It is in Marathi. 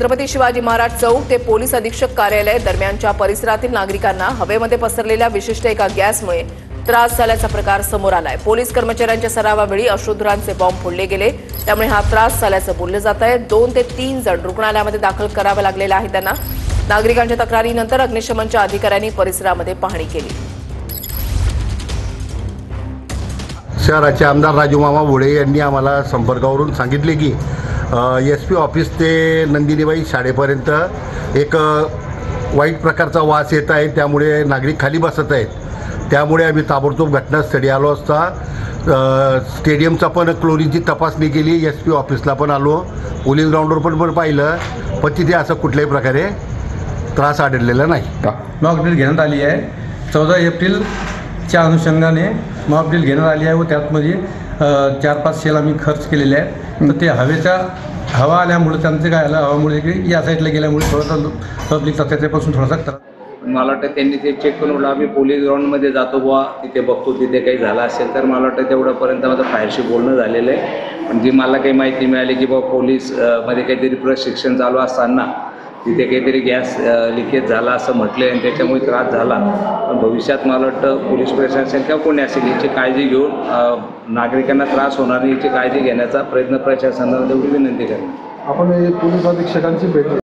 छत्रपती शिवाजी महाराज चौक ते पोलीस अधीक्षक कार्यालय दरम्यानच्या परिसरातील नागरिकांना हवेमध्ये पसरलेल्या विशिष्ट एका गॅसमुळे त्रास झाल्याचा प्रकार समोर आलाय। पोलीस कर्मचाऱ्यांच्या सरावावेळी अश्रुधुरांचे बॉम्ब फोडले गेले, त्यामुळे हा त्रास झाल्याचं बोललं जात आहे। 2 ते 3 जण रुग्णालयामध्ये दाखल करावं लागलेलं आहे त्यांना। नागरिकांच्या तक्रारीनंतर अग्निशमनच्या अधिकाऱ्यांनी परिसरामध्ये पाहणी केली। शहराचे आमदार राजूमामा भोळे यांनी आम्हाला संपर्कावरून सांगितले की SP ऑफिस ते नंदिनीबाई शाळेपर्यंत एक वाईट प्रकारचा वास येत आहे, त्यामुळे नागरिक खाली बसत आहेत। त्यामुळे आम्ही ताबडतोब घटनास्थळी आलो असता स्टेडियमचा पण क्लोरीनची तपासणी केली, SP ऑफिसला पण आलो, पोलीस ग्राउंडवर पण पाहिलं, पण तिथे असं कुठल्याही प्रकारे त्रास आढळलेला नाही। मॉकड्रिल घेण्यात आली आहे। 14 एप्रिलच्या अनुषंगाने मॉकड्रिल घेण्यात आली आहे व त्यातमध्ये 4-5 सेल आम्ही खर्च केलेले आहेत। तर ते हवा आल्यामुळे त्यांचं काय आलं, हवामुळे की या साईडला गेल्यामुळे थोडासा पब्लिकचा त्याच्यापासून थोडासा त्रास। मला वाटतं त्यांनी ते चेक करून म्हटलं आम्ही पोलीस ग्राउंडमध्ये जातो बुवा, तिथे बघतो तिथे काही झालं असेल तर मला वाटतं तेवढंपर्यंत माझं फायरशी बोलणं झालेलं आहे। पण जी मला काही माहिती मिळाली की बाबा पोलीस मध्ये काहीतरी प्रशिक्षण चालू असताना तिथे काहीतरी गॅस लिकेज झाला असं म्हटलं आणि त्याच्यामुळे त्रास झाला। पण भविष्यात मला वाटतं पोलीस प्रशासन किंवा कोणी असेल याची काळजी घेऊन नागरिकांना त्रास होणार नाही याची काळजी घेण्याचा प्रयत्न प्रशासनाला एवढी विनंती करणार। आपण पोलीस अधीक्षकांची भेट